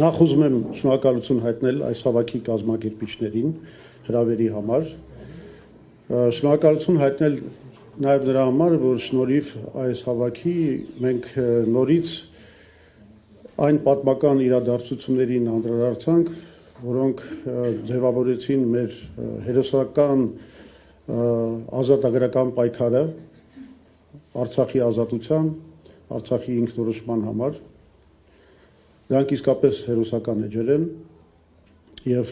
Նախ ուզում եմ շնորհակալություն հայտնել այս հավաքի կազմակերպիչներին հրավերի համար։ Շնորհակալություն հայտնել նաև նրա համար, որ շնորհիվ այս հավաքի մենք նորից այն պատմական իրադարձություններին անդրադարձանք, որոնք ձևավորեցին մեր հերոսական ազատագրական պայքարը Արցախի ազատության, Արցախի ինքնորոշման համար։ Դրանք իսկապես հերոսական էջեր են եւ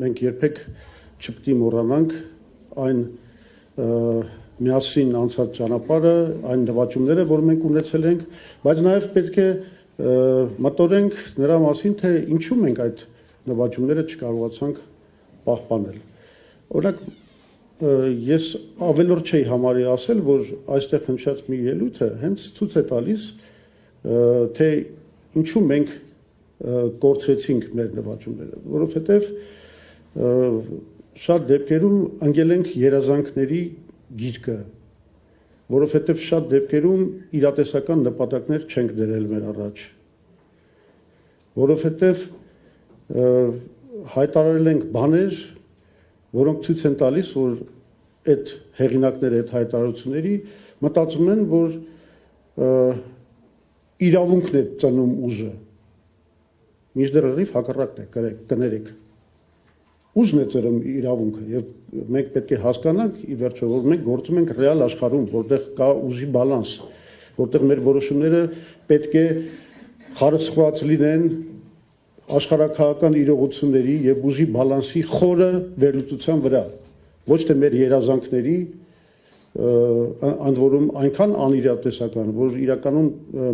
մենք երբեք չպետք է մոռանանք այն միասին անցած ճանապարհը, այն նվաճումները, որ մենք ունեցել ենք, բայց նաեւ պետք է մտորենք նրա մասին, թե ինչու մենք այդ նվաճումները չկարողացանք պահպանել։ Օրինակ ես ավելորդ չէի համարի ասել, որ այստեղ հնչած մի ելույթը հենց ցույց է տալիս, թե ինչու մենք կորցրեցինք մեր նվաճումները, որովհետև շատ դեպքերում ընկել ենք երազանքների գիրկը, որովհետև շատ դեպքերում իրատեսական նպատակներ չենք դրել մեր առաջ, որովհետև հայտարարել ենք բաներ, որոնք ցույց են տալիս, որ այդ հեղինակները այդ հայտարարությունների մտածում են, որ իրավունքն է ծնում ուժը, մինչդեռ լրիվ հակառակն է, կներեք, ուժն է ծնում իրավունքը եւ մենք պետք է հասկանանք ի վերջո, որ մենք գործում ենք ռեալ աշխարհում, որտեղ կա ուժի բալանս, որտեղ մեր որոշումները պետք է խարսխված լինեն աշխարհակահական իրողությունների եւ ուժի բալանսի խորը վերլուծության վրա, ոչ թե մեր երազանքների ընդ որում այնքան անիրատեսական, որ իրականում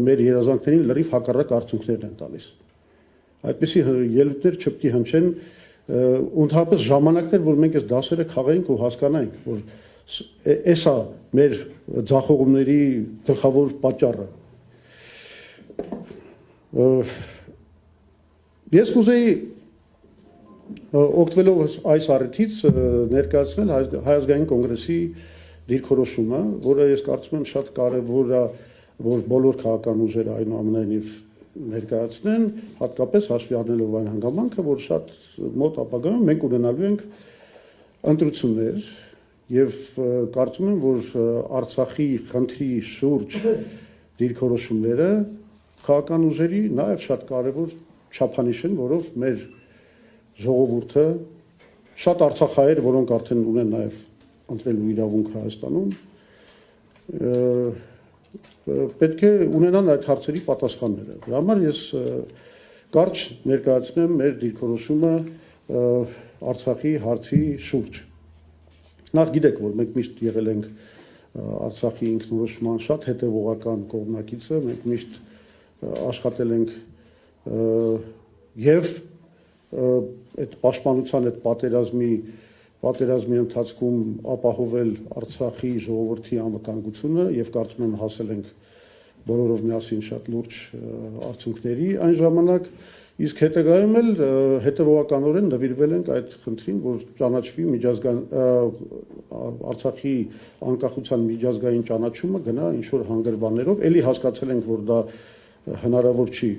մեր երազանքներին լրիվ հակառակ արդյունքներն են տալիս։ Այդպիսի ելույթներ չպետք է հնչեն, ընդհանրապես ժամանակներ, որ մենք այս դասերը խաղայինք ու հասկանայինք, որ էսա մեր ձախողումների գլխավոր պատճառը։ Ես կուզեի օգտվելով այս առիթից ներկայացնել Հայ ազգային կոնգրեսի դիրքորոշումը, որը ես կարծում եմ շատ կարևոր է, որ բոլոր քաղաքական ուժերը այնուամենայնիվ ներկայացնեն, հատկապես հաշվի առնելով այն հանգամանքը, որ շատ մոտ ապագայում մենք ունենալու ենք ընտրություններ եւ կարծում եմ, որ Արցախի խնդրի շուրջ դիրքորոշումները քաղաքական ուժերի նաեւ շատ կարևոր չափանիշ են, որով մեր ժողովուրդը շատ արցախահայեր, որոնք արդեն ունեն նաեւ ընտրելու իրավունք Հայաստանում, պետք է ունենան այդ հարցերի պատասխանները։ Դրա համար ես կարճ ներկայացնեմ մեր դիրքորոշումը Արցախի հարցի շուրջ։ Նախ գիտեք, որ մենք միշտ եղել ենք Արցախի ինքնորոշման շատ հետևողական կողմնակիցը, մենք միշտ աշխատել ենք եւ այդ պաշտպանության այդ պատերազմի ընթացքում ապահովել Արցախի ժողովրդի անվտանգությունը եւ կարծում եմ հասել ենք բոլորով միասին շատ լուրջ արդյունքների այն ժամանակ, իսկ հետագայում էլ հետևողականորեն նվիրվել ենք այդ խնդրին, որ ճանաչվի Արցախի անկախության միջազգային ճանաչումը գնա ինչ որ հանգրվաններով, ելի հասկացել ենք, որ դա հնարավոր չի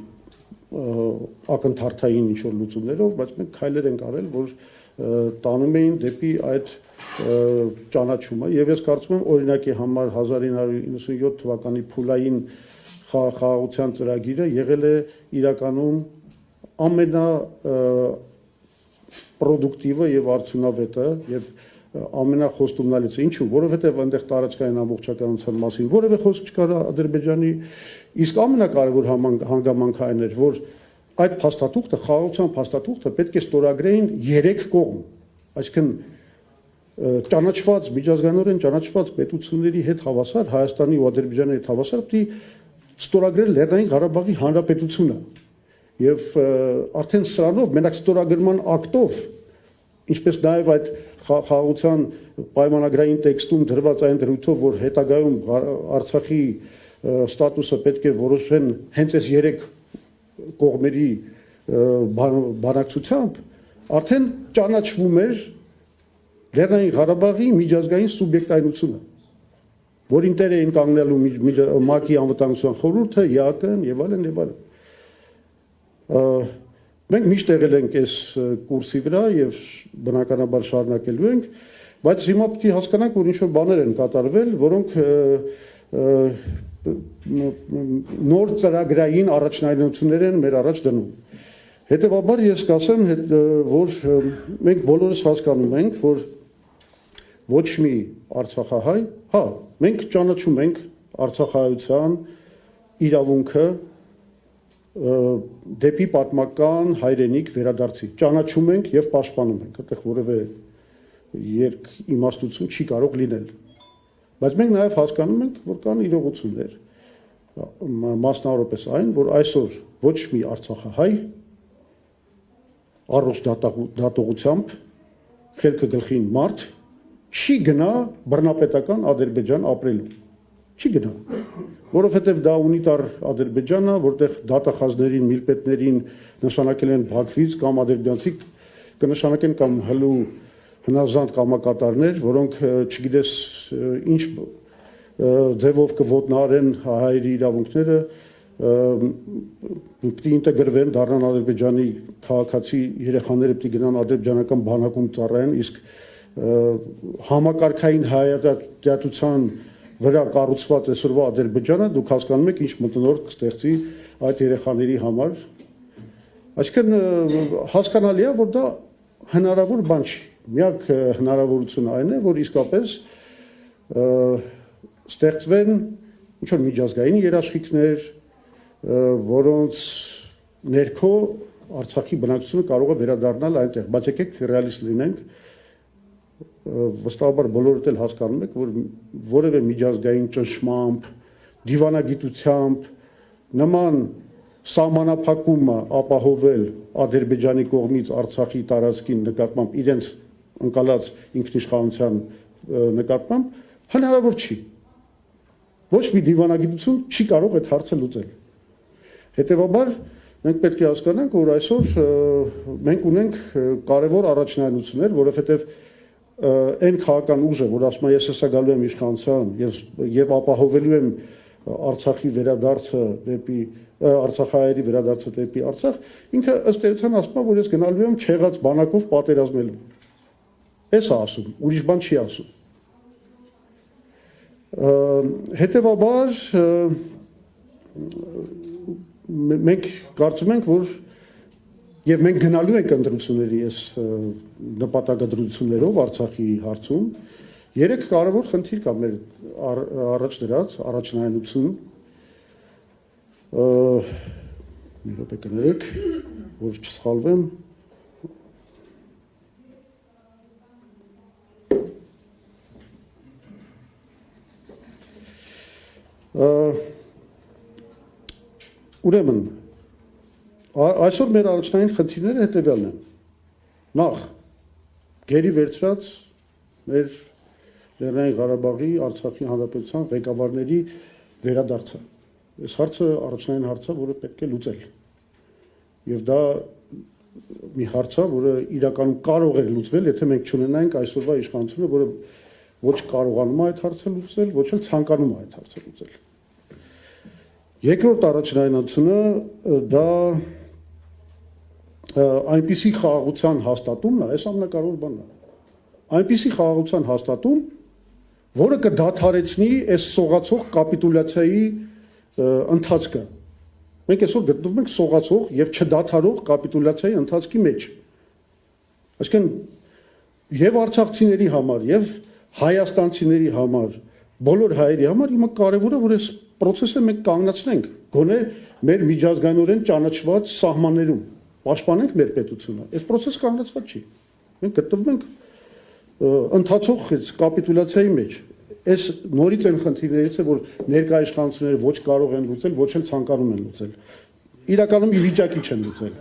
ակնթարթային ինչ որ լուծումներով, բայց մենք քայլեր ենք արել, որ տանում էին դեպի այդ ճանաչումը եւ ես կարծում եմ օրինակի համար 1997 թվականի փուլային խաղաղության ծրագիրը եղել է իրականում ամենա պրոդուկտիվը եւ արդյունավետը եւ ամենախոստումնալիցը, ինչու, որովհետեւ այնտեղ տարածքային ամբողջականության մասին որևէ խոսք չկար Ադրբեջանի, իսկ ամենակարևոր հանգամանքը այն էր, որ այդ փաստաթուղթը, խաղաղության փաստաթուղթը պետք է ստորագրեին 3 կողմ, այսինքն ճանաչված միջազգայինորեն ճանաչված պետությունների հետ հավասար, Հայաստանի ու Ադրբեջանի հետ հավասար պետք է ստորագրել Լեռնային Ղարաբաղի Հանրապետությունը եւ արդեն սրանով մենակ ստորագրման ակտով, ինչպես նաեւ այդ խաղաղության պայմանագրային տեքստում դրված այն դրույթով, որ հետագայում Արցախի ստատուսը պետք է որոշեն հենց այս 3 կողմերի բանակցությամբ, արդեն ճանաչվում էր Լեռնային Ղարաբաղի միջազգային սուբյեկտայնությունը, որին տեր էին կանգնելու ՄԱԿ-ի անվտանգության խորհուրդը, ԵԱՏ-ն եւ այլն եւ այլն։ Մենք միշտ եղել ենք այս կուրսի վրա եւ բնականաբար շարունակելու ենք, բայց հիմա պետք է հասկանանք, որ ինչ-որ բաներ են կատարվել, որոնք նոր ծրագրային առաջնայնություններ են մեր առաջ դնում։ Հետևաբար ես կասեմ, որ մենք բոլորս հասկանում ենք, որ ոչ մի արցախահայ, հա, մենք ճանաչում ենք արցախահայության իրավունքը դեպի պատմական հայրենիք վերադարձի, ճանաչում ենք եւ պաշտպանում ենք, այդտեղ որևէ երկ իմաստություն չի կարող լինել։ Բայց մենք նաեւ հասկանում ենք, որ կան իրողություններ, մասնավորապես այն, որ այսօր ոչ մի արցախահայ առողջ դատողությամբ խելքը գլխին մարդ չի գնա բռնապետական Ադրբեջան ապրելու, չի գնա, որովհետև դա ունիտար Ադրբեջանն է, որտեղ դատախազներին, միլպետներին նշանակել են Բաքվից կամ ադրբեջանցի կնշանակեն կամ հլու հնազանդ կամակատարներ, որոնք չգիտես ինչ ձևով կոտնահարեն հայերի իրավունքները, պետք է ինտեգրվեն, դառնան Ադրբեջանի քաղաքացի երեխաները պետք է գնան ադրբեջանական բանակում ծառայեն, իսկ համակարգային հայատյացության վրա կառուցված այսօրվա Ադրբեջանը դուք հասկանում եք ինչ մթնոլորտ կստեղծի այդ երեխաների համար, այսինքն հասկանալի է, որ դա հնարավոր բան չի, միակ հնարավորությունը այն է, որ իսկապես ստեղծվեն ինչ-որ միջազգային երաշխիքներ, որոնց ներքո Արցախի բնակչությունը կարող է վերադառնալ այնտեղ, բայց եկեք ռեալիստ լինենք, վստահաբար բոլորդ էլ հասկանում եք, որ որևէ միջազգային ճնշմամբ, դիվանագիտությամբ նման սահմանափակումը ապահովել Ադրբեջանի կողմից Արցախի տարածքին նկատմամբ իրենց ընկալած ինքնիշխանության նկատմամբ հնարավոր չի։ Ոչ մի դիվանագիտություն չի կարող այդ հարցը լուծել։ Հետևաբար մենք պետք է հասկանանք, որ այսօր մենք ունենք կարևոր առաջնայնություններ, որովհետև այն քաղաքական ուժը, որ ասում է ես հեսա գալու եմ իշխանության եւ ապահովելու եմ Արցախի վերադարձը դեպի Արցախահայերի վերադարձը դեպի Արցախ, ինքը ըստ էության ասում է, որ ես գնալու եմ չեղած բանակով պատերազմելու։ Էս է ասում, ուրիշ բան չի ասում։ Հետևաբար մենք կարծում ենք, որ եւ մենք գնալու ենք ընտրությունների այս նպատակադրություններով Արցախի հարցում, երեք կարևոր խնդիր կա մեր առաջ դրած առաջնայնություն, մի րոպե կներեք, որ չսխալվեմ, ուրեմն այսօր մեր առաջնային խնդիրները հետևյալն են։ Նախ գերի վերցրած մեր Լեռնային Ղարաբաղի Արցախի Հանրապետության ղեկավարների վերադարձը։ Այս հարցը առաջնային հարց է, որը պետք է լուծել։ Եվ դա մի հարց է, որը իրականում կարող է լուծվել, եթե մենք չունենայինք այսօրվա իշխանությունը, որը ոչ կարողանում է այդ հարցը լուծել, ոչ էլ ցանկանում է այդ հարցը լուծել։ Երկրորդ առաջնայնությունը դա այնպիսի խաղաղության հաստատումն է, այս ամենակարևոր բանն է։ Այնպիսի խաղաղության հաստատում, որը կդադարեցնի այս սողացող կապիտուլյացիայի ընթացքը։ Մենք այսօր գտնվում ենք սողացող եւ չդադարող կապիտուլյացիայի ընթացքի մեջ։ Այսինքն եւ արցախցիների համար եւ հայաստանցիների համար, բոլոր հայերի համար հիմա կարևորը որ այս process-ը մենք կանգնացնենք, գոնե մեր միջազգայինորեն ճանաչված սահմաններում, պաշտպանենք մեր պետությունը։ Այս process-ը կանգնացված չի։ Մենք գտնվում ենք ընթացող կապիտուլյացիայի մեջ։ Այս նորից են խնդիրներից է, որ ներկայ իշխանությունները ոչ կարող են լուծել, ոչ էլ ցանկանում են լուծել։ Իրականում ի վիճակի չեն լուծել։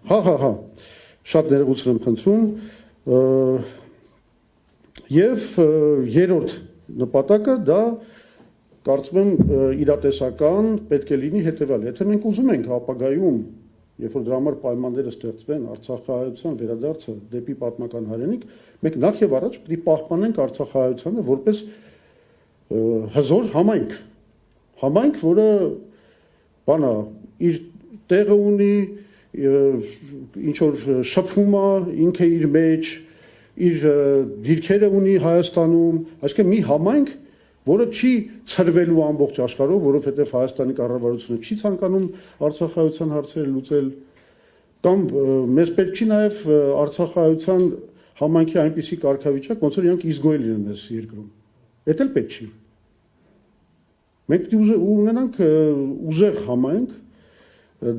Հա, շատ ներողություն եմ խնդրում։ Եվ երրորդ նպատակը դա կարծում եմ իրատեսական պետք է լինի հետևյալ։ Եթե մենք ուզում ենք ապագայում, երբ որ դրա համար պայմանները ստեղծվեն արցախահայության վերադարձը դեպի պատմական հայրենիք, մենք նախ եւ առաջ պետք է պահպանենք արցախահայությանը որպես հզոր համայնք, որը բանա իր տեղը ունի, ինչ որ շփվում է ինքը իր մեջ, իր դիրքերը ունի Հայաստանում, այսինքն մի համայնք, որը չի ցրվելու ամբողջ աշխարհով, որովհետև Հայաստանի կառավարությունը չի ցանկանում Արցախայցյան հարցերը լուծել, կամ մեզ պետք չի նաև Արցախայցյան համայնքի այնպիսի կարգավիճակ, ոնց որ իրանք իզգոյ լինեն այս երկրում։ Դա էլ պետք չի։ Մենք պետք է ունենանք ուժեղ համայնք,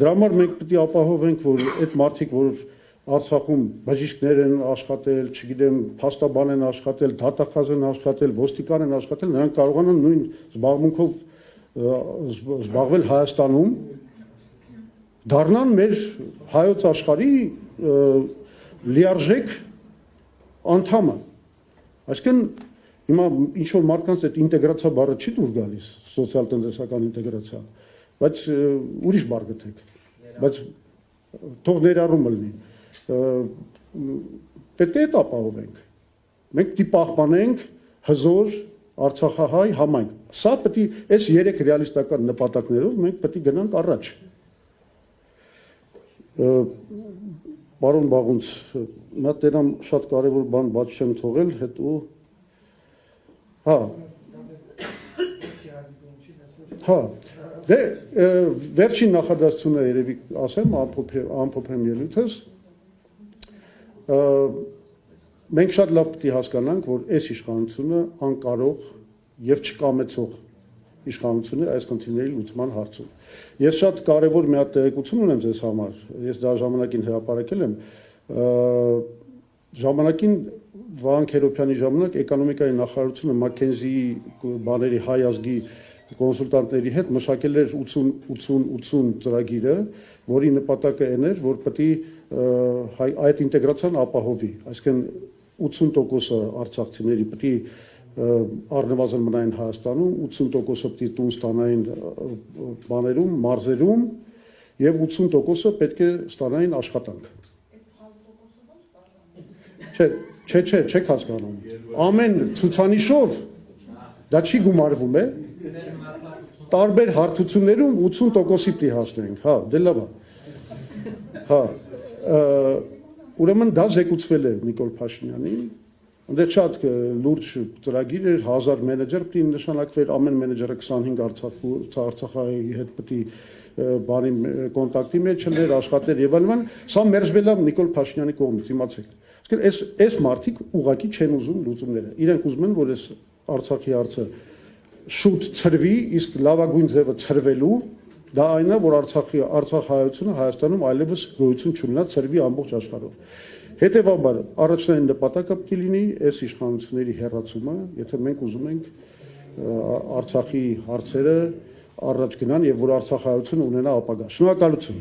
դրա համար մենք պետք է ապահովենք, որ այդ մարդիկ, որ Արցախում բժիշկներ են աշխատել, չգիտեմ, փաստաբան են աշխատել, դատախազ են աշխատել, ոստիկան են աշխատել, նրանք կարողանան նույն զբաղմունքով զբաղվել Հայաստանում, դառնան մեր հայոց աշխարհի լիարժեք անդամը։ Այսինքն հիմա ինչ որ մարդկանց այդ ինտեգրացիա բառը չի դուր գալիս, սոցիալ-տնտեսական ինտեգրացիա, բայց ուրիշ բառ գտեք, բայց թող ներառումը լինի։ Պետք է դա ապահովենք։ Մենք պետք է պահպանենք հզոր արցախահայ համայնք։ Սա պետք է այս 3 ռեալիստական նպատակներով մենք պետք է գնանք առաջ։ Պարոն Բաղունց, նա տենամ շատ կարևոր բան բաց չեմ թողել, հետո դե վերջին նախադասությունը երևի ասեմ, ամփոփեմ ելույթս։ Մենք շատ լավ պետք է հասկանանք, որ այս իշխանությունը անկարող եւ չկամեցող իշխանություն է այս խնդիրների լուծման հարցում։ Ես շատ կարևոր մի հատ տեղեկություն ունեմ ձեզ համար, ես դա ժամանակին հրապարակել եմ, ժամանակին Վահան Քերոբյանի ժամանակ էկոնոմիկայի նախարարությունը Մաքենզիի բաների հայ ազգի կոնսուլտանտների հետ մշակել էր 80-80-80 ծրագիրը, որի նպատակը այն էր, որ պետք է այդ ինտեգրացիան ապահովի, այսինքն 80%-ը արցախցիների պետք է առնվազն մնային Հայաստանում, 80%-ը պետք է տուն ստանային բաներում, մարզերում եւ 80%-ը պետք է ստանային աշխատանք։ Չեք հասկանում։ Ամեն ցուցանիշով դա չի գումարվում է։ Տարբեր հարթություններում 80%-ի պետք է հասնենք, հա, դե լավ է։ Հա, ուրեմն դա զեկուցվել է Նիկոլ Փաշինյանին, այնտեղ շատ լուրջ ծրագիր էր, 1000 մենեջեր պետք է նշանակվեր, ամեն մենեջերը 25 Արցախի հետ պետք է բանի կոնտակտի մեջ լիներ, աշխատեր եւ այլն, սա մերժվել է Նիկոլ Փաշինյանի կողմից, իմացեք։ Այս մարդիկ ուղղակի չեն ուզում լուծումները։ Իրենք ուզում են, որ այս Արցախի հարցը շուտ ցրվի, իսկ լավագույն ձևը ցրվելու դա այն է, որ Արցախ հայությունը Հայաստանում այլևս գոյություն չունենա, ցրվի ամբողջ աշխարհով։ Հետևաբար առաջնային նպատակը պետք է լինի այս իշխանությունների հեռացումը, եթե մենք ուզում ենք Արցախի հարցերը առաջ գնան եւ որ Արցախ հայությունը ունենա ապագա։ Շնորհակալություն։